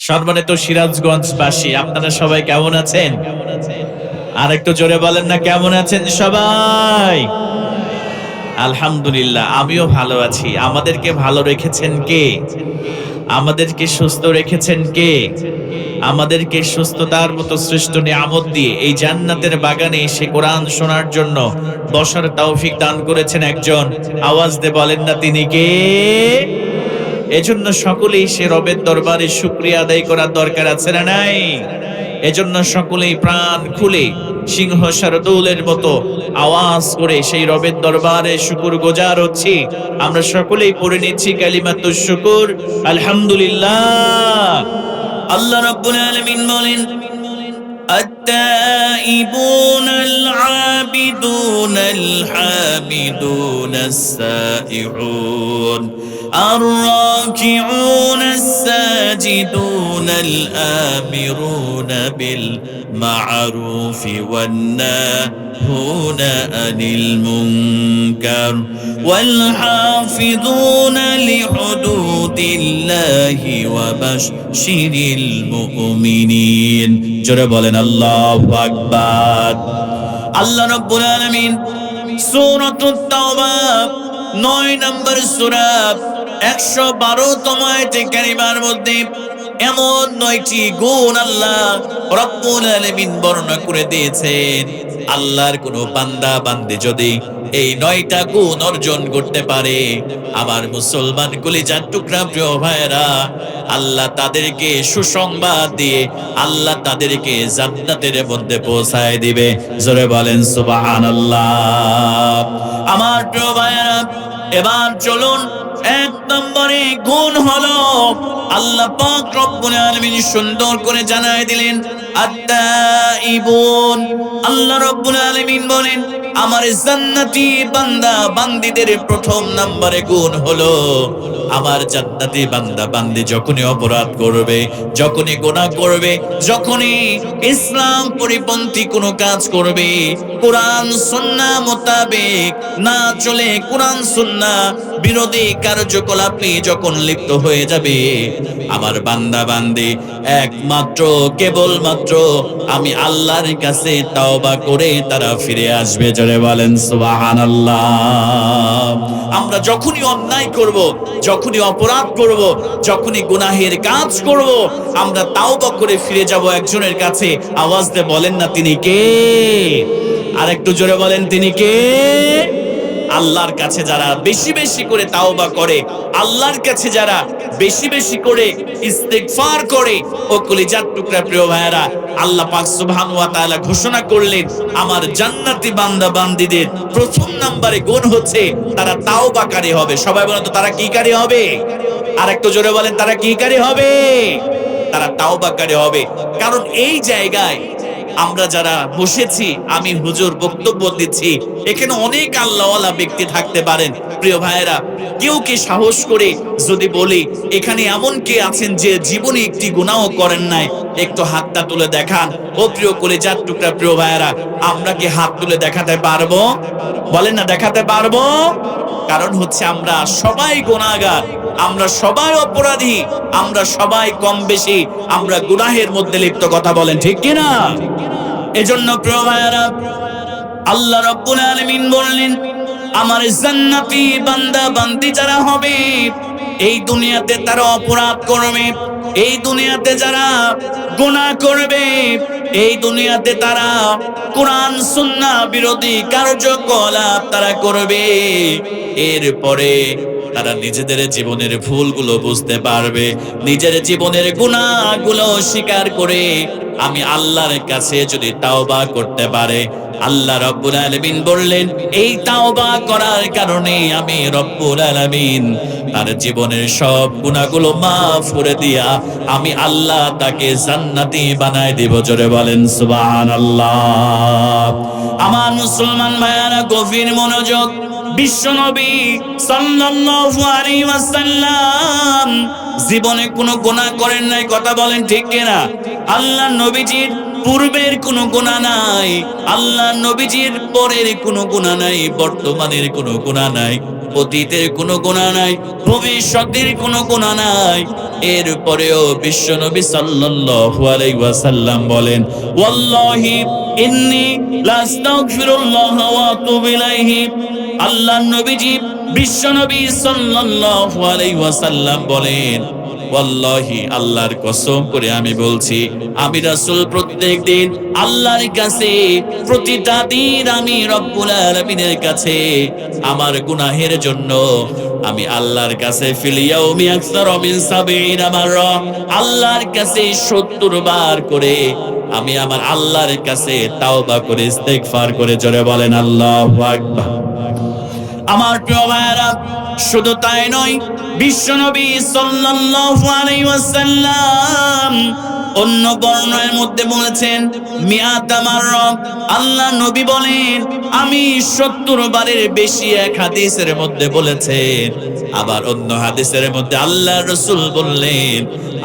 সম্মানিত সিরাজগঞ্জবাসী, আপনারা সবাই কেমন আছেন? আর একটু জোরে বলেন না, কেমন আছেন সবাই? আলহামদুলিল্লাহ, আমিও ভালো আছি। আমাদেরকে ভালো রেখেছেন কে? আমাদেরকে সুস্থ রেখেছেন কে? আমাদেরকে সুস্থতার মতো শ্রেষ্ঠ নিয়ামত দিয়ে এই জান্নাতের বাগানে এসে কোরআন শোনার জন্য বসার তৌফিক দান করেছেন একজন। আওয়াজ দিয়ে বলেন না, তিনি কে? এজন্য সকলেই সে রবের দরবারে শুকরিয়া আদায় করার দরকার আছে না নাই? এজন্য সকলেই প্রাণ খুলে সিংহ শারদুলের মতো আওয়াজ করে সেই রবের দরবারে শুকর গুজার হচ্ছি। আমরা সকলেই পড়ে নিচ্ছি কালিমাতুশ শুকুর, আলহামদুলিল্লাহ। আল্লাহ রাব্বুল আলামিন বলেন, التائبون العابدون الحامدون السائحون الراكعون الساجدون الآمرون بالمعروف والناهون عن المنكر والحافظون لحدود الله وبشر المؤمنين। জোরে বলেন আল্লাহু আকবার। আল্লাহ রাব্বুল আলামিন সূরাতুত তাওবা 9 নম্বর সূরা 112তম আয়াতে কারিমার মধ্যে এমন 9টি গুণ আল্লাহ রাব্বুল আলামিন বর্ণনা করে দিয়েছেন। আল্লাহর কোন বান্দা বান্দী যদি এই 9টা গুণ অর্জন করতে পারে, আমার মুসলমান কলিজার টুকরা প্রিয় ভাইরা, আল্লাহ তাদেরকে সুসংবাদ দিয়ে আল্লাহ তাদেরকে জান্নাতের মধ্যে পৌঁছায় দিবে। জোরে বলেন সুবহানাল্লাহ। আমার প্রিয় ভাইরা, এবার চলুন, 1 নম্বরে গুণ হলো আল্লাহ পাক রব্বুল আলামিন সুন্দর করে জানায় দিলেন আত-তাইবুন। আল্লাহ রব্বুল আলামিন বলেন, আমার জান্নাতি বান্দা বান্দীদের প্রথম নম্বরে গুণ হলো, আমার জান্নাতি বান্দা বান্দী যখনই অপরাধ করবে, যখনই গুনাহ করবে, যখনই ইসলাম পরিপন্থী কোনো কাজ করবে, কোরআন সুন্নাহ মোতাবেক না চলে, কোরআন সুন্নাহ বিরোধী কার্যকলাপে যখন লিপ্ত হয়ে যাবে, আমার বান্দা বান্দী একমাত্র কেবলমাত্র আমি আল্লাহর কাছে তাওবা করে তারা ফিরে আসবে। জোরে বলেন সুবহানাল্লাহ। আমরা যখনই অন্যায় করব, যখনই অপরাধ করব, যখনই গুনাহের কাজ করব, আমরা তাওবা করে ফিরে যাব একজনের কাছে। আওয়াজ দিয়ে বলেন না, তিনি কে? আর একটু জোরে বলেন, তিনি কে? আল্লাহর কাছে যারা বেশি বেশি করে তাওবা করে, আল্লাহর কাছে যারা বেশি বেশি করে ইস্তেগফার করে, ও কলিজার টুকরা প্রিয় ভাইরা, আল্লাহ পাক সুবহানাহু ওয়া তাআলা ঘোষণা করলেন, আমার জান্নাতি বান্দা বান্দীদের প্রথম নম্বরে গুণ হচ্ছে তারা তাওবাকারী হবে। সবাই বলেন তো, তারা কি কারী হবে? আর একটু জোরে বলেন, তারা কি কারী হবে? তারা তাওবাকারী হবে। কারণ এই জায়গায় আমরা যারা বসেছি, আমি হুজুর বক্তব্য দিচ্ছি, এখানে অনেক আল্লাহওয়ালা ব্যক্তি থাকতে পারেন। প্রিয় ভাইয়েরা, কেউ কি সাহস করে যদি বলি এখানে এমন কে আছেন যে জীবনে একটি গুনাহও করেন নাই? একটু হাতটা তুলে দেখান। ও প্রিয় কলিজার টুকরা প্রিয় ভাইয়েরা, আমরা কি হাত তুলে দেখাতে পারবো? বলেন না, দেখাতে পারবো? কারণ হচ্ছে আমরা সবাই গুনাহগার, আমরা সবাই অপরাধী, আমরা সবাই কম বেশি আমরা গুনাহের মধ্যে লিপ্ত। কথা বলেন ঠিক কিনা? এজন্য প্রিয় ভাইয়েরা, আল্লাহ রাব্বুল আলামিন বললেন, আমার জান্নাতি বান্দা বান্দী যারা হবে, এই দুনিয়াতে তারা অপরাধ করবে, এই দুনিয়াতে যারা গুনাহ করবে, এই দুনিয়াতে তারা কোরআন সুন্নাহ বিরোধী কার্যকলাপ তারা করবে, এরপরে তারা নিজেদের জীবনের ভুলগুলো বুঝতে পারবে, নিজের জীবনের গুনাহগুলো স্বীকার করে আমি আল্লাহর কাছে যদি তাওবা করতে পারে, আল্লাহ রাব্বুল আলামিন বললেন, এই তাওবা করার কারণে আমি রব্বুল আলামিন তার জীবনের সব গুনাহগুলো মাফ করে দিয়া আমি আল্লাহ তাকে জান্নাতি বানায় দেব। জোরে বলেন সুবহানাল্লাহ। আমার মুসলমান ভাইয়ারা, গভীর মনোযোগ। বিশ্বনবী সাল্লাল্লাহু আলাইহি ওয়াসাল্লাম জীবনে কোনো গুনাহ করেন নাই। কথা বলেন ঠিক কিনা? আল্লাহ নবীজির পূর্বের কোনো গুনাহ নাই, আল্লাহ নবীজির পরের কোনো গুনাহ নাই, বর্তমানের কোনো গুনাহ নাই। অতীতের কোনো গুনাহ নাই, ভবিষ্যতের কোনো গুনাহ নাই। এরপরেও বিশ্বনবী সাল্লাল্লাহু আলাইহি ওয়াসাল্লাম বলেন, ওয়াল্লাহি ইন্নী লাস্তাগফিরুল্লাহ ওয়া আতুবু ইলাইহি। আল্লাহর নবীজি বিশ্বনবী সাল্লাল্লাহু আলাইহি ওয়াসাল্লাম বলেন, ওয়াল্লাহি আল্লাহর কসম করে আমি বলছি, আমি রাসূল প্রত্যেকদিন আল্লাহর কাছে, প্রতিটা দিন আমি রব্বুল আলামিনের কাছে আমার গুনাহের জন্য আমি আল্লাহর কাছে ফিল ইয়াউমি আকসারা মিন ৭০ মাররা, আল্লাহর কাছে ৭০ বার করে আমি আমার আল্লাহর কাছে তাওবা করে ইস্তেগফার করে জোরে বলেন আল্লাহু আকবার। আমার প্রিয় ভাইরা, শুধু তাই নয়, বিশ্বনবী সাল্লাল্লাহু আলাইহি ওয়াসাল্লাম অন্য বর্ণনার মধ্যে বলেছেন মিয়াতা মাররা, আল্লাহ নবী বলেন আমি ৭০ বারের বেশি, এক হাদিসের মধ্যে বলেছেন। আবার অন্য হাদিসের মধ্যে আল্লাহ রাসূল বললেন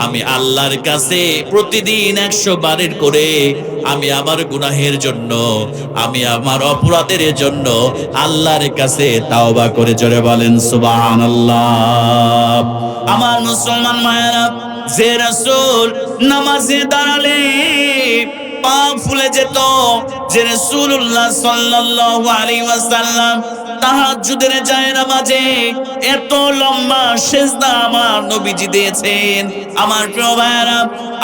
আমি আল্লাহর কাছে প্রতিদিন ১০০ বারের করে আমি আমার গুনাহের জন্য, আমি আমার অপরাধের জন্য আল্লাহর কাছে তাওবা করে জোরে বলেন সুবহানাল্লাহ। আমার মুসলমান মায়েরা, যে রাসূল নামাজে দাঁড়ালে পা ফুলে যেত, যে রাসূলুল্লাহ সাল্লাল্লাহু আলাইহি ওয়াসাল্লাম তাহাজ্জুদের যায় নামাজে এত লম্বা সিজদা আমার নবীজি দিয়েছেন। আমার প্রিয় ভাইরা,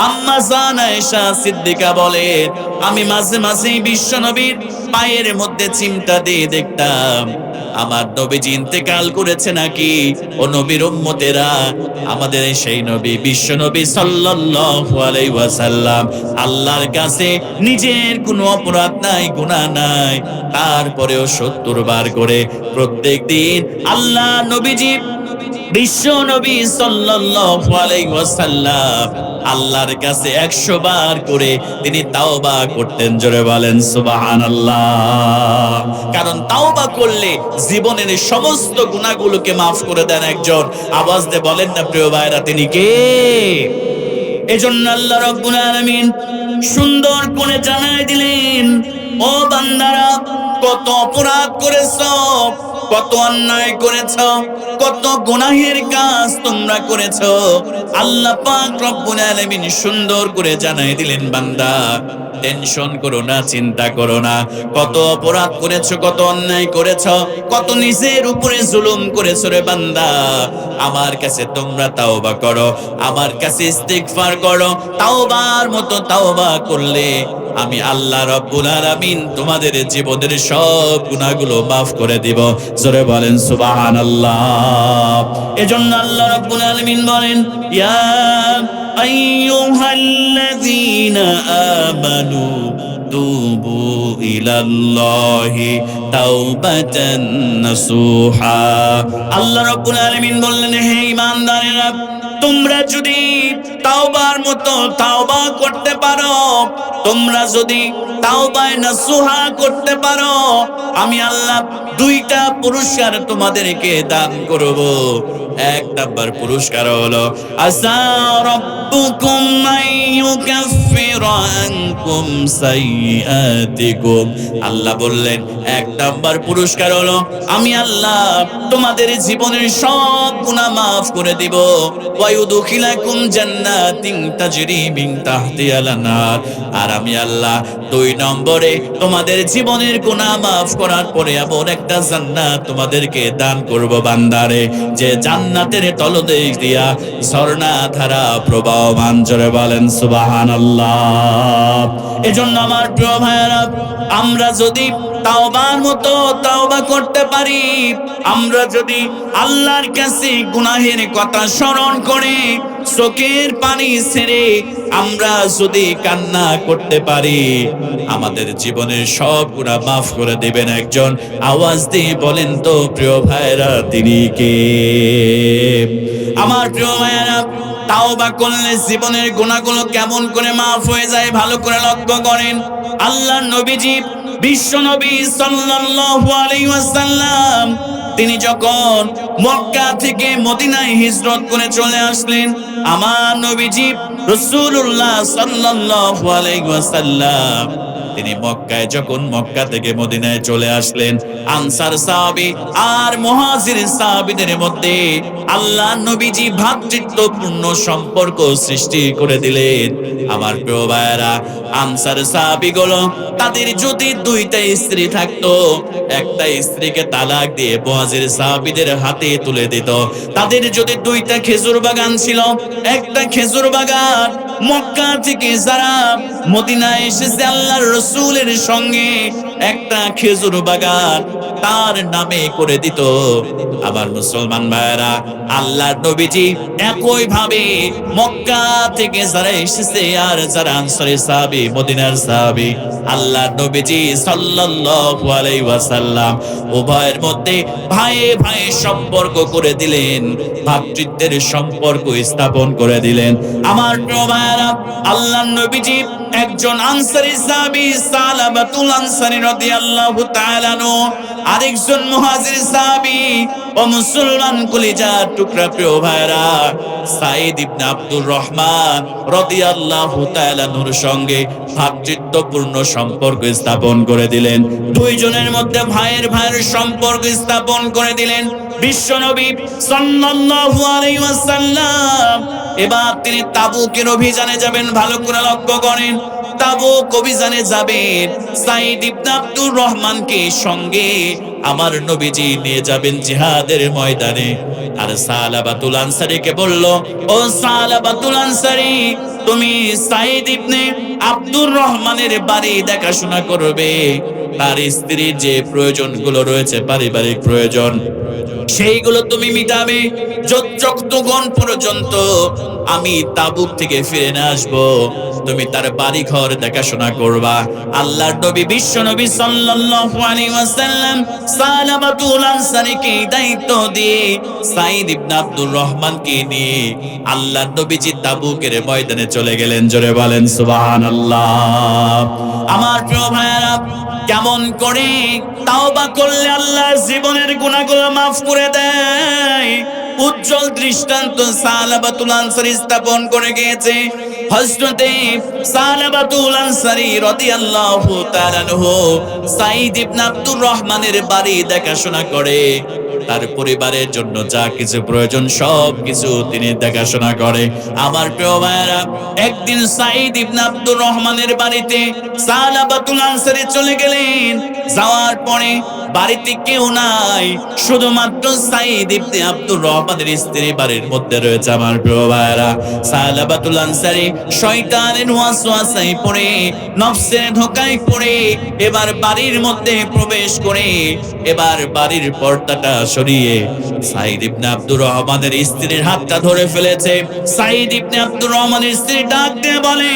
আম্মা জান আয়েশা সিদ্দিকা বলেন আমি মাঝে মাঝে বিশ্ব নবীর পায়ের মধ্যে চিমটা দিয়ে দেখতাম আমার নবীজি ইন্তেকাল করেছে নাকি। ও নবীর উম্মতেরা, আমাদের সেই নবী বিশ্ব নবী সাল্লাল্লাহু আলাইহি ওয়াসাল্লাম আল্লাহর কাছে নিজের কোনো অপরাধ নাই, গুনাহ নাই, তারপরেও ৭০ বার করে প্রত্যেকদিন আল্লাহ নবীজি বিশ্ব নবী সাল্লাল্লাহু আলাইহি ওয়াসাল্লাম আল্লাহর কাছে ১০০ বার করে তিনি তাওবা করতেন। জোরে বলেন সুবহানাল্লাহ। কারণ তাওবা করলে জীবনের সমস্ত গুনাহগুলোকে মাফ করে দেন একজন। আওয়াজ দিয়ে বলেন না প্রিয় ভাইরা, তিনি কে? এজন্য আল্লাহ রাব্বুল আলামিন সুন্দর করে জানাই দিলেন, ও বান্দারা কত অপরাধ করেছো, কত অন্যায় করেছো, কত গুনাহের কাজ তোমরা করেছো। আল্লাহ পাক রব্বুল আলামিন সুন্দর করে জানাই দিলেন, বান্দা টেনশন করো না, চিন্তা করো না, কত অপরাধ করেছো, কত অন্যায় করেছো, কত নিজের উপরে জুলুম করেছো রে বান্দা, আমার কাছে তোমরা তাওবা করো, আমার কাছে ইস্তিগফার করো। তাওবার মতো তাওবা করলে আমি আল্লাহ রাব্বুল আলামিন তোমাদের জীবনের সব গুনাহগুলো মাফ করে দিব। জোরে বলেন সুবহানাল্লাহ। এজন্য আল্লাহ রাব্বুল আলামিন বলেন, ইয়া আইয়ুহাল্লাযীনা আমানু তুবু ইলাল্লাহি তাওবাতান নাসুহা। আল্লাহ রাব্বুল আলামিন বললেন, হে ঈমানদারেরা, তোমরা যদি তাওবার মতো তাওবা করতে পারো, তোমরা যদি তাওবায়ে নাসুহা করতে পারো, আমি আল্লাহ 2টা পুরস্কার তোমাদেরকে দান করব। 1 নাম্বার পুরস্কার হলো আসা রাব্বুকুম আইয়ুকাফিরা আনকুম সাইয়্যাতিকুম। আল্লাহ বললেন 1 নাম্বার পুরস্কার হলো আমি আল্লাহ তোমাদের জীবনের সব গুনাহ মাফ করে দিব। ওয়া ইউদখিলাকুম জান্নাতিন তাজরি মিন তাহতিহাল আনহার। আর আমি আল্লাহ 2 নম্বরে তোমাদের জীবনের গুনাহ মাফ করার পরে এমন একটা জান্নাত তোমাদেরকে দান করব বান্দারে, যে জান্নাতের তলদেশ দিয়া ঝর্ণা ধারা প্রবাহমান। জোরে বলেন সুবহানাল্লাহ। এজন্য আমার প্রিয় ভাইয়েরা, আমরা যদি তাওবার মতো তাওবা করতে পারি, আমরা যদি আল্লাহর কাছে গুনাহের কথা স্মরণ করে চোখের পানি ছেড়ে আমরা যদি কান্না করতে পারি, আমাদের জীবনের সব গুনাহ মাফ করে দিবেন একজন। আওয়াজ দিয়ে বলেন তো প্রিয় ভাইরা, তিনি কে? আমার প্রিয় ভাইরা, তাওবা করলে জীবনের গুনাহগুলো কেমন করে মাফ হয়ে যায় ভালো করে লক্ষ্য করেন। আল্লাহর নবীজি বিশ্ব নবী সাল্লাল্লাহু আলাইহি ওয়াসাল্লাম তিনি যখন মক্কা থেকে মদিনায় হিজরত করে চলে আসলেন, আমার নবীজি রাসূলুল্লাহ সাল্লাল্লাহু আলাইহি ওয়াসাল্লাম তিনি মক্কা থেকে মদিনায় চলে আসলেন, আনসার সাহাবী আর মুহাজির সাহাবীদের মধ্যে আল্লাহ নবীজি ভ্রাতৃত্বপূর্ণ সম্পর্ক সৃষ্টি করে দিলেন। আমার প্রিয় ভাইয়েরা, আনসার সাহাবীগুলো তাদের যদি দুইটা স্ত্রী থাকতো, একটা স্ত্রীকে তালাক দিয়ে মুহাজির সাহাবীদের হাতে তুলে দিত। তাদের যদি দুইটা খেজুর বাগান ছিল, একটা খেজুর বাগান মক্কা থেকে যারা মদিনায় এসেছে আল্লাহর রাসূলের সঙ্গে, একটা খেজুর বাগান তার নামে করে দিত। আমার মুসলমান ভাইয়েরা, আল্লাহর নবীজি একই ভাবে মক্কা থেকে যারা এসেছে আর যারা আনসারী সাহাবী, মদিনার সাহাবী, আল্লাহর নবীজি সাল্লাল্লাহু আলাইহি ওয়াসাল্লাম উভয়ের মধ্যে ভাইয়ে ভাইয়ে সম্পর্ক করে দিলেন, ভ্রাতৃত্বের সম্পর্ক স্থাপন করে দিলেন। আমার প্রিয় ভাইয়েরা, আল্লাহর নবীজি একজন আনসারী সাহাবী সালাবাতুল আনসারী রাদিয়াল্লাহু তাআলা আনহু, আরেকজন মুহাজির সাহাবী ও মুসলমান কলিজার টুকরা প্রিয় ভাইরা সাঈদ ইবনে আব্দুর রহমান রাদিয়াল্লাহু তাআলা আনহুর সঙ্গে ভ্রাতৃত্বপূর্ণ সম্পর্ক স্থাপন করে দিলেন। দুইজনের মধ্যে ভাইয়ের সম্পর্ক স্থাপন করে দিলেন বিশ্বনবী সাল্লাল্লাহু আলাইহি ওয়াসাল্লাম। এবার তিনি তাবুকের অভিযানে যাবেন। ভালো করে লক্ষ্য করেন, তাবুক অভিযানে যাবেন, সাঈদ ইবনে আব্দুর রহমানকে সঙ্গে আমার নবীজি নিয়ে যাবেন জিহাদের ময়দানে। আর সালাবাতুল আনসারীকে বলল, ও সালাবাতুল আনসারী, তুমি সাঈদ ইবনে আব্দুর রহমানের বাড়ি দেখাশোনা করবে, তার স্ত্রীর যে প্রয়োজনগুলো রয়েছে, পারিবারিক প্রয়োজন, সেইগুলো তুমি মিটাবে যতক্ষণ পর্যন্ত আমি তাবুক থেকে ফিরে না আসবো। তুমি তার বাড়ি ঘর দেখাশোনা করবা। আল্লাহর নবী বিশ্ব নবী সাল্লাল্লাহু আলাইহি ওয়াসাল্লাম সালাবাতুল আনসারীকে দায়িত্ব দিয়ে সাঈদ ইবনে আব্দুর রহমানকে নিয়ে আল্লাহর নবীজি তাবুকের ময়দানে চলে গেলেন। জোরে বলেন সুবহানাল্লাহ। আমার প্রিয় ভাইয়েরা, কেমন করে তাওবা করলে আল্লাহ জীবনের গুনাহগুলো মাফ করে দেয়, উজ্জ্বল দৃষ্টান্ত সালাবাতুল আনসারী স্থাপন করে গিয়েছে। হযরতে সালাবাতুল আনসারী রাদিয়াল্লাহু তাআলা আনহু সাঈদ ইবনে আব্দুর রহমানের বাড়ি দেখাশোনা করে, তার পরিবারের জন্য যা কিছু প্রয়োজন সব কিছু তিনি দেখাশোনা করে। আমার প্রিয় ভাইয়েরা, একদিন সাঈদ ইবনে আব্দুর রহমানের বাড়িতে সালাবাতুল আনসারী চলে গেলেন। যাওয়ার পরে বাড়িতে কেউ নাই, শুধুমাত্র সাঈদ ইবনে আব্দুর রহমানের স্ত্রী বাড়ির মধ্যে রয়েছে। আমার প্রিয় ভাইয়েরা, সালাবাতুল আনসারী শয়তানের ওয়াসওয়াসায় পড়ে, নফসের ধোঁকায় পড়ে এবার বাড়ির মধ্যে প্রবেশ করে এবার বাড়ির পর্দাটা সরিয়ে সাঈদ ইবনে আব্দুর রহমানের স্ত্রীর হাতটা ধরে ফেলেছে। সাঈদ ইবনে আব্দুর রহমানের স্ত্রী ডাক দিয়ে বলে,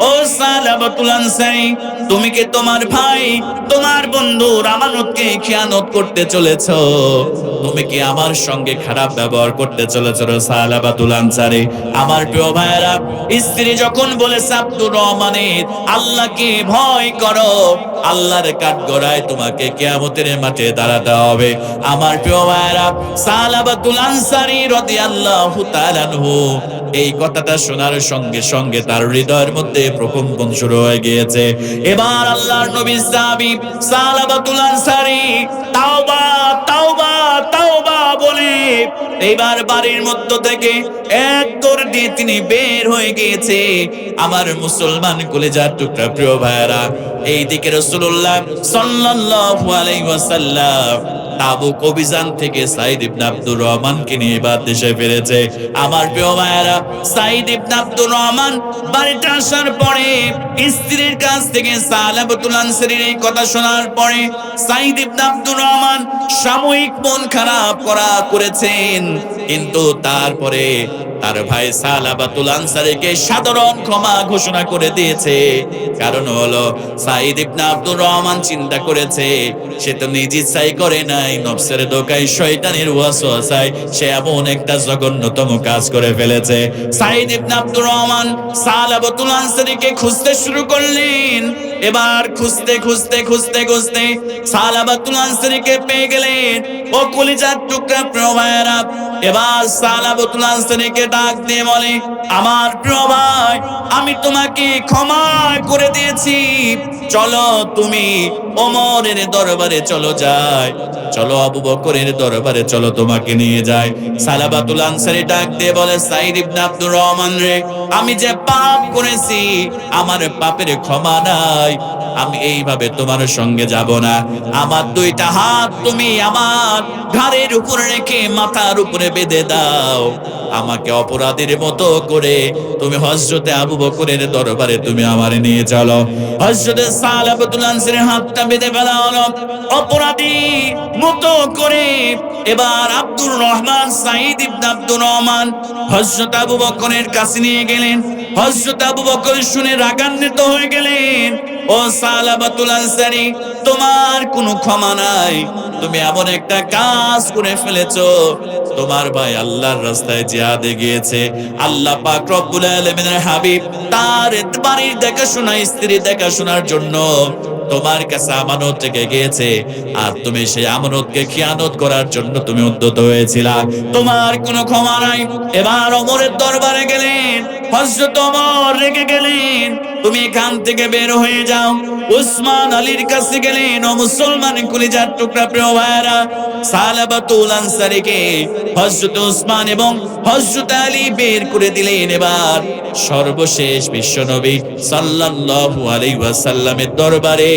ও সালাবাতুল আনসারী, তুমি কি তোমার ভাই, তোমার বন্ধুর আমানতকে খেয়ানত করতে চলেছো? তুমি কি আমার সঙ্গে খারাপ ব্যবহার করতে চলেছো সালাবাতুল আনসারী? আমার প্রিয় ভাইয়েরা, স্ত্রী যখন বলেছে আব্দুর রহমানের আল্লাহকে ভয় করো, আল্লাহর কাঠগড়ায় তোমাকে কিয়ামতের মাঠে দাঁড়াতে হবে। আমার প্রিয় ভাইয়েরা, সালাবাতুল আনসারী রাদিয়াল্লাহু তাআলা আনহু এই কথাটা শোনার সঙ্গে সঙ্গে তার হৃদয়ের মধ্যে প্রকম্পন শুরু হয়ে গিয়েছে। এবার আল্লাহর নবী সাহাবী সালাবাতুল আনসারী তাওবা তাওবা তাওবা বলে এবার বাড়ির মধ্য থেকে এক দৌড় দিয়ে তিনি বের হয়ে গিয়েছে। আমার মুসলমান কলিজার টুকরা প্রিয় ভাইয়েরা, এইদিকে রাসূলুল্লাহ সাল্লাল্লাহু আলাইহি ওয়াসাল্লাম তাবুক অভিযান থেকে সাঈদ ইবনে আব্দুর রহমানকে নিয়ে এবার দেশে ফিরেছে। আমার প্রিয় ভাইয়েরা, সাঈদ ইবনে আব্দুর রহমান বাড়িতে আসার পরে স্ত্রীর কাছ থেকে সালাবাতুল আনসারীর এই কথা শোনার পরে সাঈদ ইবনে আব্দুর রহমান সাময়িক মন খারাপ করেছেন, কিন্তু তারপরে তার ভাই সালাবাতুল আনসারীকে সাধারণ ক্ষমা ঘোষণা করে দিয়েছে। কারণ হলো সাঈদ ইবনে আব্দুর রহমান চিন্তা করেছে সে তো নিজ ইচ্ছায় করে নাই, নফসের ধোঁকায় শয়তানের ওয়াসওয়াসায় সে এমন একটা জঘন্যতম কাজ করে ফেলেছে। সাঈদ ইবনে আব্দুর রহমান সালাবাতুল আনসারীকে খুঁজতে শুরু করলেন। এবার খুঁজতে খুঁজতে খুঁজতে খুঁজতে সালাবাতুল আনসারীকে পেয়ে গেলেন। ও কলিজার টুকরা প্রিয় ভাইয়েরা, এবার সালাবাতুল আনসারীকে ডাক দিয়ে বলে, আমার প্রিয় ভাই, আমি তোমাকে ক্ষমা করে দিয়েছি, চলো তুমি ওমরের দরবারে চলো যাই, চলো আবু বকরের দরবারে চলো তোমাকে নিয়ে যায়। সালাবাতুল আনসারী ডাক দিয়ে বলে, সাইদ ইবনে আব্দুর রহমান রে, আমি যে পাপ করেছি আমার পাপের ক্ষমা নাই, আমি এইভাবে তোমার সঙ্গে যাব না। আমার দুইটা হাত তুমি আমার ঘাড়ের উপরে রেখে মাথার উপরে বেঁধে দাও, আমাকে অপরাধীর মতো করে তুমি হযরতে আবু বকরের দরবারে তুমি আমারে নিয়ে চলো। হযরতে সালাবাতুল আনসারীর হাতটা বেঁধে ফেলা হলো, অপরাধী মতো করে এবার আব্দুর রহমান, সাইদ ইবনে আব্দুর রহমান হযরত আবু বকরের কাছে নিয়ে গেলেন। হযরত আবু বকর শুনে রাগান্বিত হয়ে গেলেন, ও সালাবাতুল আনসারী, তোমার কোনো ক্ষমা নাই, তুমি এমন একটা কাজ করে ফেলেছো, তোমার ভাই আল্লাহর রাস্তায় জিহাদে গিয়েছে, আল্লাহ পাক রব্বুল আলামিনের হাবিব তার বাড়ির দেখাশোনা, স্ত্রী দেখাশোনার জন্য তোমার কাছে আমানত রেখে গিয়েছে, আর তুমি সেই আমানতকে খিয়ানত করার জন্য তুমি উদ্যত হয়েছিলা, তোমার কোনো ক্ষমা নাই। এবার ওমরের দরবারে গেলেন, হযরত ওমর রেগে গেলেন, তুমি এখান থেকে বের হয়ে যাও। উসমান আলীর কাছে গেলেন, ও মুসলমান কলিজার টুকরা প্রিয় ভাইরা, সালাবাতুল আনসারীকে হযরত উসমান এবং হযরত আলী বের করে দিলেন। এবার সর্বশেষ বিশ্বনবী সাল্লাল্লাহু আলাইহি ওয়াসাল্লামের দরবারে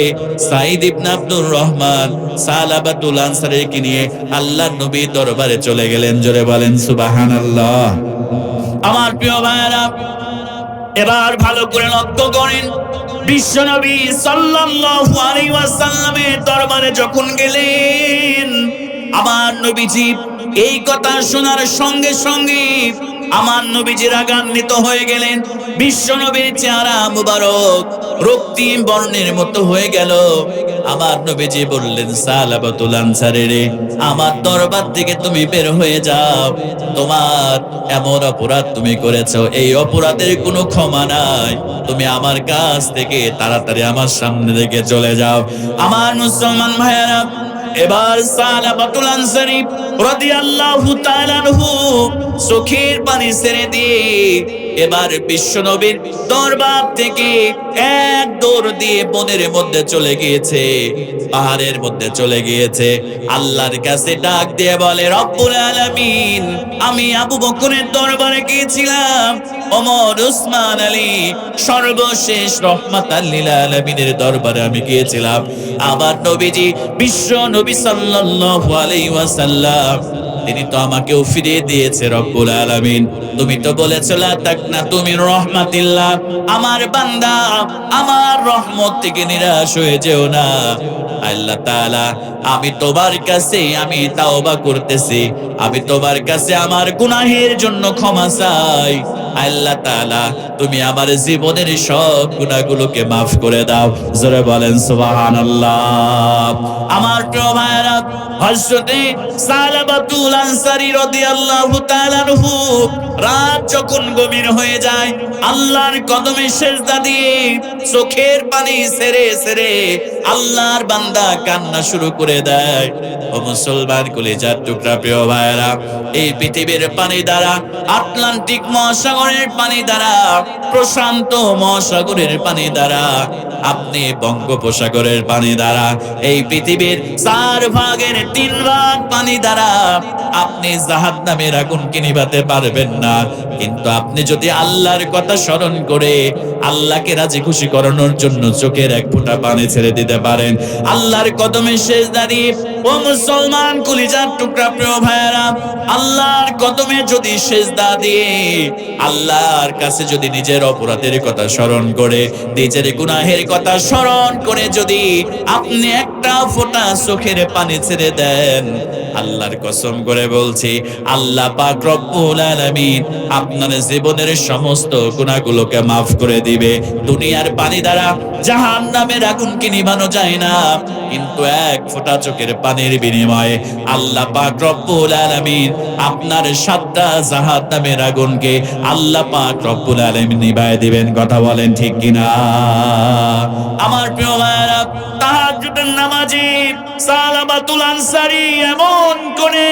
সাইদ ইবনে আব্দুর রহমান সালাবাতুল আনসারীকে নিয়ে আল্লাহর নবীর দরবারে চলে গেলেন। জোরে বলেন সুবহানাল্লাহ। আমার প্রিয় ভাইরা, এবার ভালো করে লক্ষ্য করেন, বিশ্বনবী সাল্লাল্লাহু আলাইহি ওয়াসাল্লামের দরবারে যখন গেলেন, আমার নবীজি এই কথা শোনার সঙ্গে সঙ্গে আমার নবীজি রাগান্বিত হয়ে গেলেন। বিশ্বনবীর চেহারা মুবারক রক্তিম বর্ণের মতো হয়ে গেল। আমার নবীজি বললেন, সালাবাতুল আনসারী রে, আমার দরবার থেকে তুমি বের হয়ে যাও, তোমার এমন অপরাধ তুমি করেছো, এই অপরাধের কোনো ক্ষমা নাই, তুমি আমার কাছ থেকে তাড়াতাড়ি আমার সামনে থেকে চলে যাও। আমার মুসলমান ভাইয়েরা, এবার সালাবাতুল আনসারী রাদিয়াল্লাহু তাআলা আনহু চোখের পানি ছেড়ে দিয়ে এবার বিশ্বনবীর দরবার থেকে এক দৌড় দিয়ে বনের মধ্যে চলে গিয়েছে, পাহাড়ের মধ্যে চলে গিয়েছে। আল্লাহর কাছে ডাক দিয়ে বলে, রব্বুল আলামিন, আমি আবু বকরের দরবারে গিয়েছিলাম, ওমর, উসমান আলী, সর্বশেষ রহমাতাল লিল আলামিনের দরবারে আমি গিয়েছিলাম। আমার নবীজি বিশ্ব নবী সাল্লাল্লাহু আলাইহি ওয়াসাল্লাম তিনি তো আমাকেও ফিরিয়ে দিয়েছে রব্বুল আলামিন। তুমি তো বলেছো লা তাকনাতু মির রাহমাতিল্লাহ, আমার বান্দা আমার রহমত থেকে নিরাশ হয়ে যেও না। আল্লাহ তাআলা, আমি তোমার কাছে আমি তাওবা করতেছি, আমি তোমার কাছে আমার গুনাহের জন্য ক্ষমা চাই। আল্লাহ তাআলা, তুমি আমার জীবনের সব গুনাহগুলোকে মাফ করে দাও। জোরে বলেন সুবহানাল্লাহ। আমার প্রিয় ভাইরা, হযরতে সালাবাতুল আনসারী রাদিয়াল্লাহু তাআলা আনহু রাত যখন গভীর হয়ে যায়, আল্লাহর কদমে সিজদা দিয়ে চোখের পানি ছেড়ে ছেড়ে আল্লাহর বান্দা কান্না শুরু করে দেয়। ও মুসলমান কলিজার টুকরা প্রিয় ভাইরা, এই পৃথিবীর পানি দ্বারা, আটলান্টিক মহাসাগরের পানি দ্বারা, প্রশান্ত মহাসাগরের পানি দ্বারা, আপনি বঙ্গোপসাগরের পানি দ্বারা, এই পৃথিবীর 4 ভাগের 3 ভাগ পানি দ্বারা আপনি জাহান্নামের আগুনকে নিভাতে পারবেন না। কিন্তু আপনি যদি আল্লাহর কথা স্মরণ করে আল্লাহকে রাজি খুশি করানোর জন্য চোখের এক ফোঁটা পানি ছেড়ে দিতে পারেন, আল্লাহর কদমে সিজদা দিয়ে, ও মুসলমান কলিজার টুকরা প্রিয় ভাইরা, আল্লাহর কদমে যদি সিজদা দিয়ে আল্লাহর কাছে যদি নিজের অপরাধের কথা স্মরণ করে, নিজের গুনাহের কথা স্মরণ করে যদি আপনি একটা ফোঁটা চোখের পানি ছেড়ে দেন, আল্লাহর কসম করে বলছি, আল্লাহ পাক রব্বুল আলামিন আপনার জীবনের সমস্ত গুনাহগুলোকে মাফ করে দিবে। দুনিয়ার পানি দ্বারা জাহান্নামের আগুনকে নিভানো বানানো যায় না, কিন্তু এক ফোঁটা চোখের পানির বিনিময়ে আল্লাহ পাক রব্বুল আলামিন আপনার 7টা জাহান্নামের আগুনকে আল্লাহ পাক রব্বুল আলামিন নিভায়ে দিবেন। কথা বলেন ঠিক কিনা? আমার প্রিয় ভাইরা, তাহাজ্জুদের নামাজি সালাবাতুল আনসারী এমন করে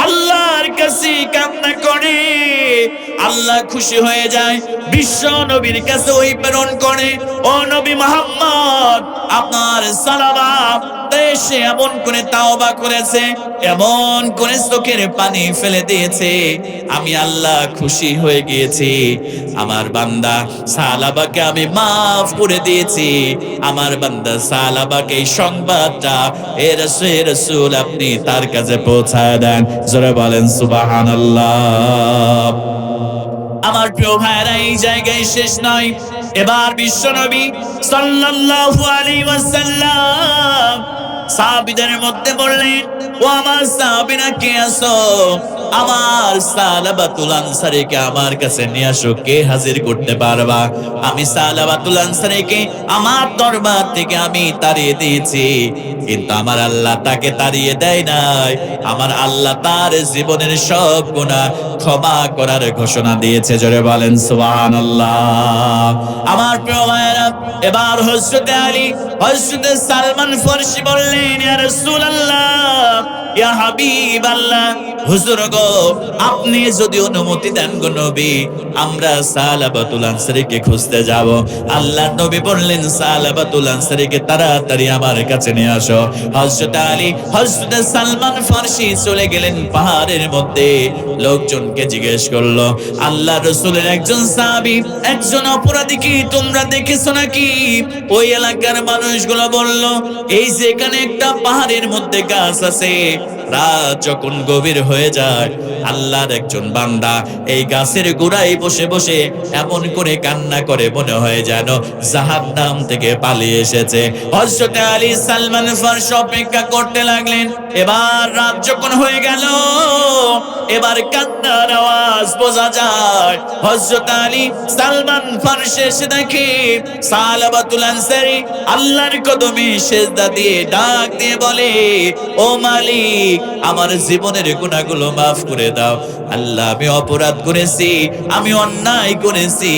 আল্লাহর কাছে কান্না করে, আল্লাহ খুশি হয়ে যায়, বিশ্ব নবীর কাছে ওই প্রেরণ করে, ও নবী মুহাম্মদ, আপনার সালাবা দেশে এমন করে তাওবা করেছে, এমন করে চোখের পানি ফেলে দিয়েছে, আমি আল্লাহ খুশি হয়ে গিয়েছি। আমার বান্দা সালাবাকে আমি মাফ করে দিয়েছি। আমার বান্দা সালাবাকে এই সংবাদটা এ রাসূল আপনি তার কাছে পৌঁছায় দেন। জোরে বলেন সুবহানাল্লাহ। আমার প্রিয় ভাইরা, এই জায়গায় শেষ নয়, এবার বিশ্বনবী সাল্লাল্লাহু আলাইহি ওয়াসাল্লাম সাহাবীদের মধ্যে বললেন, ও আমার সাহাবীরা কে আছো? আমার সালাবাতুল আনসারীকে আমার কাছে নিয়ে আসো, কে হাজির করতে পারবা? আমি সালাবাতুল আনসারীকে আমার দরবার থেকে আমি তাড়িয়ে দিয়েছি, কিন্তু আমার আল্লাহ তাকে তাড়িয়ে দেয় নাই। আমার আল্লাহ তার জীবনের সব গুনাহ ক্ষমা করার ঘোষণা দিয়েছে। জোরে বলেন সুবহানাল্লাহ। আমার প্রিয় ভাইরা, এবার হযরত আলী, হযরত সালমান ফারসি বললেন, ইয়া রাসূলুল্লাহ, ইয়া হাবিবাল্লাহ, হুজুর গো, আপনি যদি অনুমতি দেন গো নবী, আমরা সালাবাতুল আনসারীকে খুঁজতে যাব। আল্লাহর নবী বললেন, সালাবাতুল আনসারীকে তাড়াতাড়ি আমার কাছে নিয়ে আসো। হযরত আলী, হযরত সালমান ফারসি চলে গেলেন পাহাড়ের মধ্যে। লোকজনকে জিজ্ঞেস করলো, আল্লাহ রাসূলের একজন সাহাবী একজন অপরাধী কি তোমরা দেখেছো নাকি? ওই এলাকার মানুষগুলো বলল, এই যে এখানে একটা পাহাড়ের মধ্যে গাছ আছে, রাত যখন গভীর হয়ে যায়, আল্লাহর একজন বান্দা এই গাছের গোড়ায় বসে বসে এমন করে কান্না করে, মনে হয় যেন জাহান্নাম থেকে পালিয়ে এসেছে। হযরত আলী সালমান ফারসি অপেক্ষা করতে লাগলেন। এবার রাত যখন হয়ে গেল, এবার কান্নার আওয়াজ বোঝা যায়। হযরত আলী সালমান ফারসি এসে দেখে সালাবাতুল আনসারী আল্লাহর কদমে সিজদা দিয়ে ডাক দিয়ে বলে, ও মালিক, আমার জীবনের গুনাহগুলো মাফ করে দাও। আল্লাহ, আমি অপরাধ করেছি, আমি অন্যায় করেছি।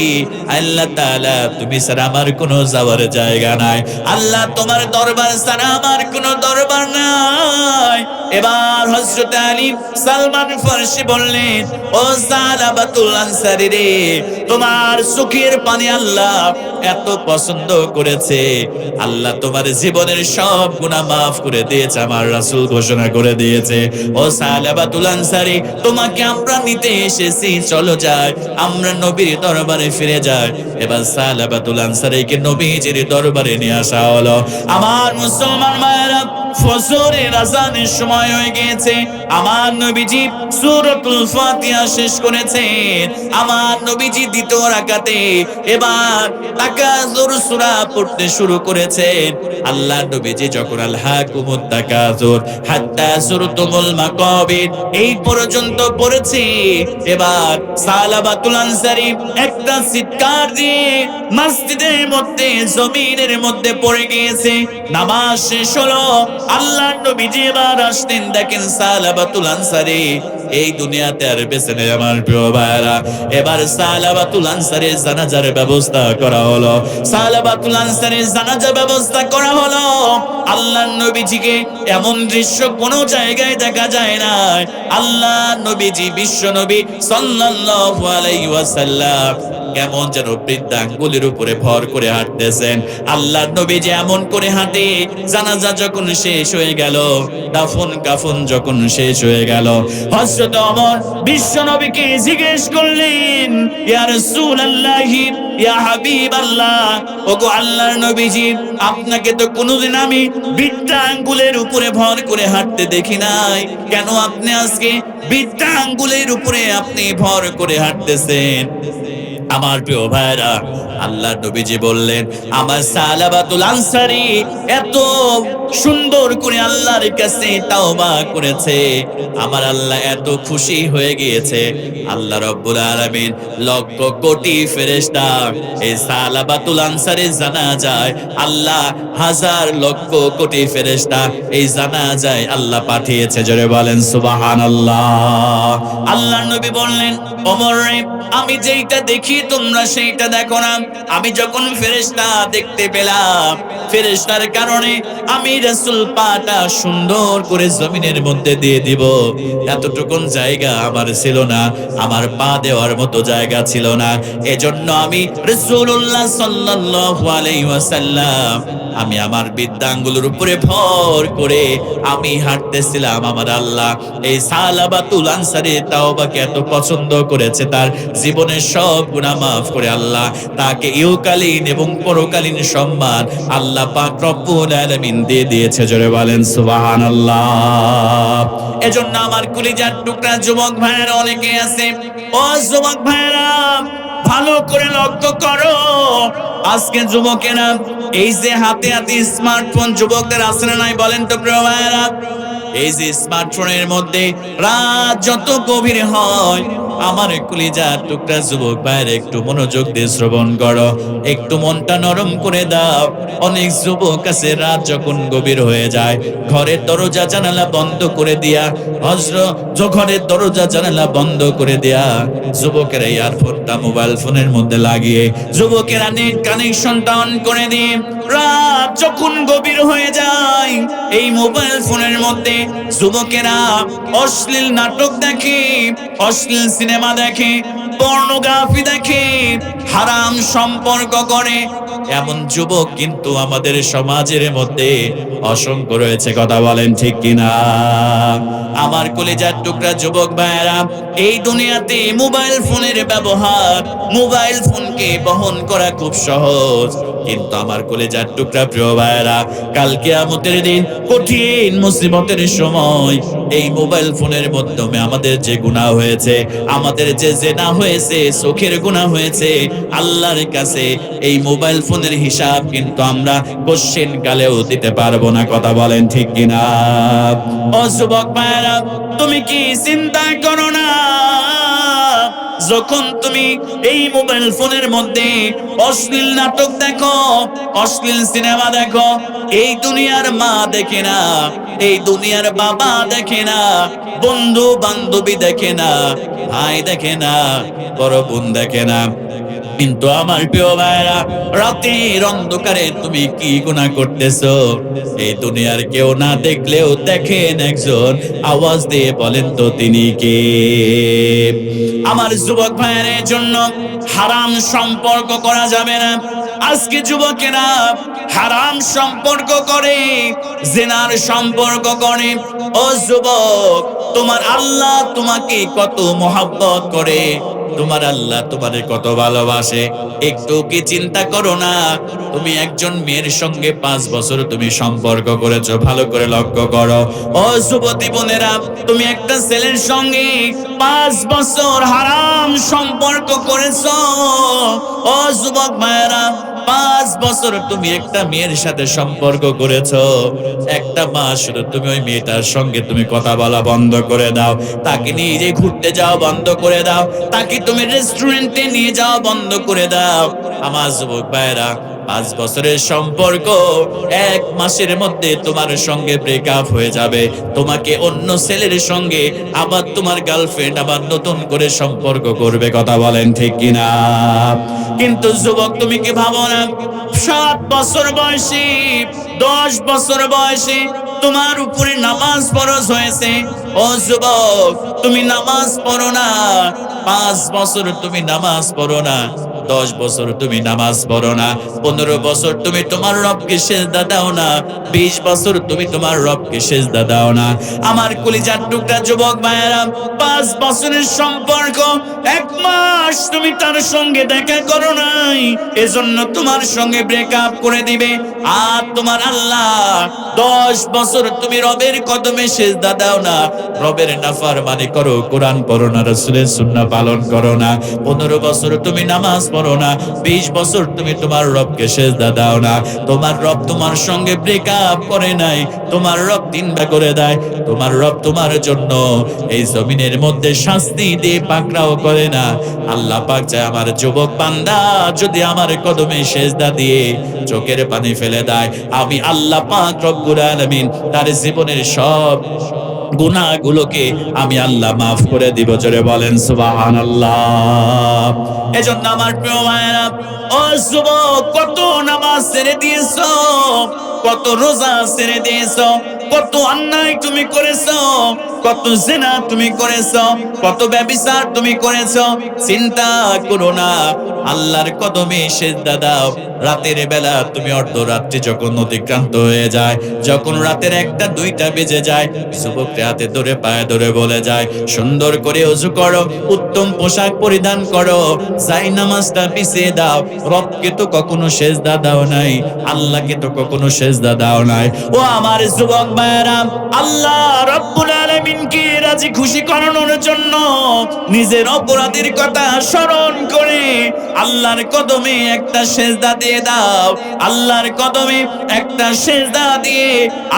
আল্লাহ তাআলা, তুমি ছাড়া আমার কোনো যাওয়ার জায়গা নাই। আল্লাহ, তোমার দরবার ছাড়া আমার কোনো দরবার নাই। এবার হযরত আলী সালমান ফারসি বললেন, ও সালাবাতুল আনসারী রে, তোমার চোখের পানি আল্লাহ এত পছন্দ করেছে, আল্লাহ তোমার জীবনের সব গুনাহ মাফ করে দিয়েছে, আমার রাসূল ঘোষণা করে দিয়েছে। ও সালাবাতুল আনসারী, তোমাকে আমরা নিতে এসেছি, চলো যাই, আমরা নবীর দরবারে ফিরে যাই। এবার সালাবাতুল আনসারীকে নবীজির দরবারে নিয়ে আসা হলো। আমার মুসলমান ভাইরা, ফজরের আযানের সময় হয়ে গিয়েছে। আমার নবীজি সূরাতুল ফাতিহা শেষ করেছেন। আমার নবীজি দ্বিতীয় রাকাতে এবার তাকাজুর সূরা পড়তে শুরু করেছেন। আল্লাহ নবীজি যখন আলহাকুমুত তাকাজুর হাত্তা সুরতুমুল মাকাবির এই পর্যন্ত পড়েছে, এবার সালাবাতুল আনসারী একটা চিৎকার দিয়ে মসজিদের মধ্যে, জমিনের মধ্যে পড়ে গিয়েছে। নামাজ শেষ হলো। আল্লাহ নবীজি এবার আসতেন, দেখেন সালাবাতুল আনসারী এই দুনিয়াতে আর বেঁচে নেই। আমার প্রিয় ভাইরা, এবার সালাবাতুল আনসারীর জানাজার ব্যবস্থা করা হলো। সালাবাতুল আনসারীর জানাজা ব্যবস্থা করা হলো। আল্লাহ নবীজিকে এমন দৃশ্য কোনো জায়গায় দেখা যায় না। আল্লাহ নবীজি, বিশ্ব নবী সাল্লাল্লাহু আলাইহি ওয়াসাল্লাম কেমন যেন বৃদ্ধা আঙ্গুলের উপরে ভর করে হাঁটতেছেন। আল্লাহ নবীজি এমন করে হাঁটে, জানাজা যখন শেষ হয়ে গেল, দাফন কাফন যখন শেষ হয়ে গেল, হযরত ওমর বিশ্ব নবীকে জিজ্ঞেস করলেন, ইয়া রাসূলুল্লাহ, ইয়া হাবিবাল্লাহ, ওগো আল্লাহর নবীজি, আপনাকে তো কোনোদিন আমি বৃদ্ধা আঙ্গুলের উপরে ভর করে হাঁটতে দেখি নাই, কেন আপনি আজকে বৃদ্ধা আঙ্গুলের উপরে আপনি ভর করে হাঁটতেছেন? আমার প্রিয় ভাইরা, আল্লাহর নবীজি বললেন, আমার সালাবাতুল আনসারী এত সুন্দর করে আল্লাহর কাছে তাওবা করেছে, আমার আল্লাহ এত খুশি হয়ে গিয়েছে, আল্লাহ রাব্বুল আলামিন লক্ষ কোটি ফেরেশতা এই সালাবাতুল আনসারীর জানাজায়, আল্লাহ হাজার লক্ষ কোটি ফেরেশতা এই জানাজায় আল্লাহ পাঠিয়েছে। জোরে বলেন সুবহানাল্লাহ। আল্লাহর নবী বললেন, ওমর রে, আমি যেইটা দেখি তোমরা সেইটা দেখো না। আমি যখন ফেরেশতা দেখতে পেলাম, ফেরেশতার কারণে আমি রাসূল পাটা সুন্দর করে জমিনের মধ্যে দিয়ে দিব, এতটুকুন জায়গা আমার ছিল না, আমার পা দেওয়ার মতো জায়গা ছিল না। এজন্য আমি রাসূলুল্লাহ সাল্লাল্লাহু আলাইহি ওয়াসাল্লাম, আমি আমার বৃদ্ধাঙ্গুলের উপরে ভর করে আমি হাঁটতেছিলাম। আমার আল্লাহ এই সালাবাতুল আনসারী তাওবাকে এত পছন্দ করেছে, তার জীবনের সব গুনাহ মাফ করে আল্লাহ তাকে ইহকালীন এবং পরকালীন সম্মান আল্লাহ পাক রব্বুল আলামিন দিয়ে দিয়েছে। জোরে বলেন সুবহানাল্লাহ। এজন্য আমার কলিজার টুকরা যুবক ভাইয়েরা অনেকে আছে, ও যুবক ভাইয়েরা ভালো করে লক্ষ্য করো। আজকে যুবকেরা এই যে হাতে হাতে স্মার্টফোন যুবকদের আছে না নাই বলেন তো প্রিয় ভাইয়েরা? এই যে স্মার্টফোনের মধ্যে রাত যত গভীর হয়, আমার কলিজার টুকরা যুবক ভাইয়ের একটু মনোযোগ দিয়ে শ্রবণ করো, একটু মনটা নরম করে দাও। অনেক যুবক আছে রাত যখন গভীর হয়ে যায়, ঘরের দরজা জানালা বন্ধ করে দিয়া, ঘরের দরজা জানালা বন্ধ করে দিয়া যুবকেরা ইয়ারফোনটা মোবাইল ফোনের মধ্যে লাগিয়ে, যুবকেরা নেট কানেকশনটা অন করে দিয়ে রাত যখন গভীর হয়ে যায়, এই মোবাইল ফোনের মধ্যে যুবকেরা অশ্লীল নাটক দেখে, অশ্লীল সিনেমা দেখে, পর্নোগ্রাফি দেখে, হারাম সম্পর্ক করে। এমন যুবক কিন্তু আমাদের সমাজের মধ্যে অসংখ্য রয়েছে। কথা বলেন ঠিক কিনা? আমার কলিজার টুকরা যুবক ভাইয়েরা, এই দুনিয়াতে মোবাইল ফোনের ব্যবহার, মোবাইল ফোনকে বহন করা খুব সহজ, কিন্তু আমার কলিজার টুকরা প্রিয় ভাইয়েরা, কাল কিয়ামতের দিন কঠিন মুসিবতের সময় এই মোবাইল ফোনের মাধ্যমে আমাদের যে গুনাহ হয়েছে, আমাদের যে জেনা হয়েছে, চোখের গুনাহ হয়েছে, আল্লাহর কাছে এই মোবাইল ফোনের হিসাব কিন্তু আমরা কোশ্চেন কালেও দিতে পারবো না। কথা বলেন ঠিক কিনা? ও যুবক ভাইয়েরা, তুমি কি চিন্তা করো না, যখন তুমি এই মোবাইল ফোনের মধ্যে অশ্লীল নাটক দেখো, অশ্লীল সিনেমা দেখো, এই দুনিয়ার মা দেখে না, এই দুনিয়ার বাবা দেখে না, বন্ধু বান্ধবী দেখে না, ভাই দেখে না, বড় বোন দেখে না, কিন্তু আমার প্রিয় ভাইরা, রাতের অন্ধকারে তুমি কি গুনাহ করতেছো, এই দুনিয়ার কেউ না দেখলেও দেখেন একজন, আওয়াজ দিয়ে বলেন তো তিনি কে? আমার যুবক ভাইয়ের জন্য হারাম সম্পর্ক করা যাবে না। আজকে যুবকেরা হারাম সম্পর্ক করে, জিনার সম্পর্ক করে। ও যুবক, তোমার আল্লাহ তোমাকে কত মহব্বত করে, তোমার আল্লাহ তোমারে কত ভালোবাসে, একটু কি চিন্তা করো না? তুমি একজন মেয়ের সঙ্গে 5 বছর তুমি সম্পর্ক করেছো, ভালো করে লক্ষ্য করো। ও যুবতী বোনেরা, তুমি একটা ছেলের সঙ্গে 5 বছর হারাম সম্পর্ক করেছো। ও যুবক ভাইয়েরা, 5 বছর তুমি একটা মেয়ের সাথে সম্পর্ক করেছো, একটা মাস শুধু তুমি ওই মেয়েটার সঙ্গে তুমি কথা বলা বন্ধ করে দাও, তাকে নিয়ে ঘুরতে যাও বন্ধ করে দাও, তাকে তুমি রেস্টুরেন্টে নিয়ে যাও বন্ধ করে দাও। আমার যুবক ভাইরা, 5 বছরের সম্পর্ক 1 মাসের মধ্যে তোমার সঙ্গে ব্রেকআপ হয়ে যাবে, তোমাকে অন্য ছেলের সঙ্গে আবার তোমার গার্লফ্রেন্ড আবার নতুন করে সম্পর্ক করবে। কথা বলেন ঠিক কিনা? কিন্তু যুবক, তুমি কি ভাবো না, 7 বছর বয়সে, 10 বছর বয়সে তোমার উপরে নামাজ ফরজ হয়েছে। ও যুবক, তুমি নামাজ পড়ো না, 5 বছর তুমি নামাজ পড়ো না, 10 বছর তুমি নামাজ পড়ো না, 15 বছর তুমি তোমার রবকে সিজদা দাও না, 20 বছর তুমি তোমার রবকে সিজদা দাও না। আমার কলিজার টুকরা যুবক ভাইয়েরা, 5 বছরের সম্পর্ক, 1 মাস তুমি তার সঙ্গে দেখা করো নাই, এজন্য তোমার সঙ্গে ব্রেকআপ করে দিবে। আর তোমার আল্লাহ 10 বছর তুমি রবের কদমে সিজদা দাও না, রবের নাফরমানি করো, কোরআন পড়ো না, রাসূলের সুন্নাহ পালন করো না, 15 বছর তুমি নামাজ পড়ো না, 20 বছর তুমি তোমার রবকে সিজদা দাও না, তোমার রব তোমার সঙ্গে ব্রেকআপ করে নাই, তোমার রব তিনবার করে দেয়, তোমার রব তোমার জন্য এই জমিনের মধ্যে শাস্তি দিয়ে পাকড়াও করে না। আল্লাহ পাক চায় আমার যুবক বান্দা যদি আমার কদমে সিজদা দিয়ে চোখের পানি ফেলে দেয়, আমি আল্লাহ পাক রব্বুল আলামিন তার জীবনের সব গুনাহগুলোকে আমি আল্লাহ মাফ করে দিব। জোরে বলেন সুবহানাল্লাহ। এজন্য আমার প্রিয় ভাইয়েরা, ও যুবক, কত নামাজ ছেড়ে দিয়েছো, কত রোজা ছেড়ে দিয়েছো, কত অন্যায় তুমি করেছো, কত জিনা তুমি করেছো, কত ব্যভিচার তুমি করেছো। চিন্তা করো না, আল্লাহর কদমে সিজদা দাও। রাতের বেলা তুমি অর্ধরাত্রি যখন অতিক্রান্ত হয়ে যায়, যখন রাতের 1টা 2টা বেজে যায়, যুবককে হাতে ধরে পায়ে ধরে বলে যায়, সুন্দর করে ওযু করো, উত্তম পোশাক পরিধান করো, যাই নামাজটা পিছিয়ে দাও। রবকে তো কখনো সিজদা দাও নাই, আল্লাহকে তো কখনো সিজদা দাও নাই। ও আমার যুবক ভাইয়েরা, আল্লাহ রব্বুল আলামিনকে রাজি খুশি করানোর জন্য নিজের অপরাধের কথা স্মরণ করে আল্লাহর কদমে একটা সিজদা দিয়ে দাও। আল্লাহর কদমে একটা সিজদা দিয়ে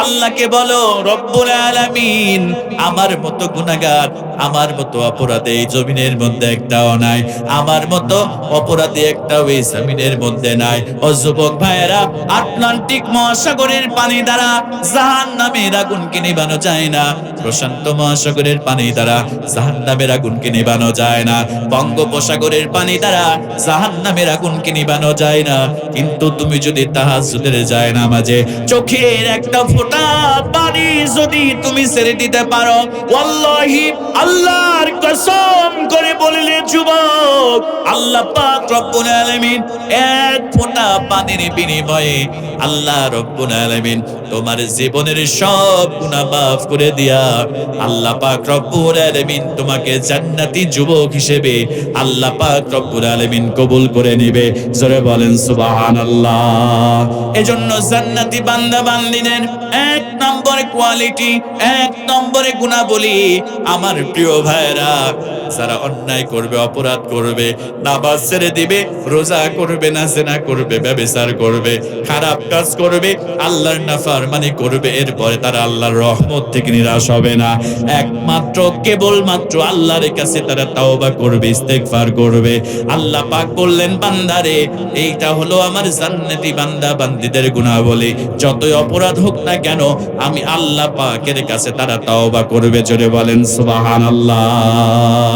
আল্লাহকে বলো, রব্বুল আলামিন, আমার মতো গুনাহগার, আমার মতো অপরাধী এই জমিনের মধ্যে একটাও নাই, আমার মতো অপরাধী একটাও এই জমিনের মধ্যে নাই। ও যুবক ভাইয়েরা, আটলান্টিক মহাসাগরের পানি দ্বারা জাহান্নামের আগুনকে নিভানো যায় না, প্রশান্ত মহাসাগরের পানি দ্বারা জাহান্নামের আগুনকে নিভানো যায় না, বঙ্গোপসাগরের পানি দ্বারা জাহান্নামের আগুনকে নিভানো যায় না। কিন্তু তুমি যদি তাহাজ্জুদের যায় নামাজে চোখের একটা ফোঁটা পানি যদি তুমি ছেড়ে দিতে পারো, ওয়াল্লাহি, আল্লাহর কসম করে বললে যুবক, আল্লাহ পাক রব্বুল আলামিন 1 ফোঁটা পানির বিনিময়ে আল্লাহ রব্বুল আলামিন তোমার জীবনের সব গুনাহ মাফ করে দিয়া আল্লাহ পাক রব্বুল আলামিন তোমাকে জান্নাতি যুবক হিসেবে আল্লাহ পাক রব্বুল আলামিন কবুল করে নিবে। জোরে বলেন সুবহানাল্লাহ। এজন্য জান্নাতি বান্দা বান্দিদের 1 নম্বরে কোয়ালিটি, 1 নম্বরে গুণাবলী, আমার প্রিয় ভাইরা, যারা অন্যায় করবে, অপরাধ করবে, নামাজ ছেড়ে দিবে, রোজা করবে না, জিনা করবে, ব্যভিচার করবে, খারাপ কাজ করবে, আল্লাহর নাফরমানি করবে, এরপরে তারা আল্লাহর রহমত থেকে নিরাশ হবে না। একমাত্র কেবলমাত্র আল্লাহর কাছে তারা তাওবা করবে, ইস্তেগফার করবে। আল্লাহ পাক বললেন, বান্দারে, এইটা হলো আমার জান্নাতি বান্দা বান্দীদের গুনাহবলী। যতই অপরাধ হোক না কেন, আমি আল্লাহ পাকের কাছে তারা তাওবা করবে। জোরে বলেন সুবহানাল্লাহ।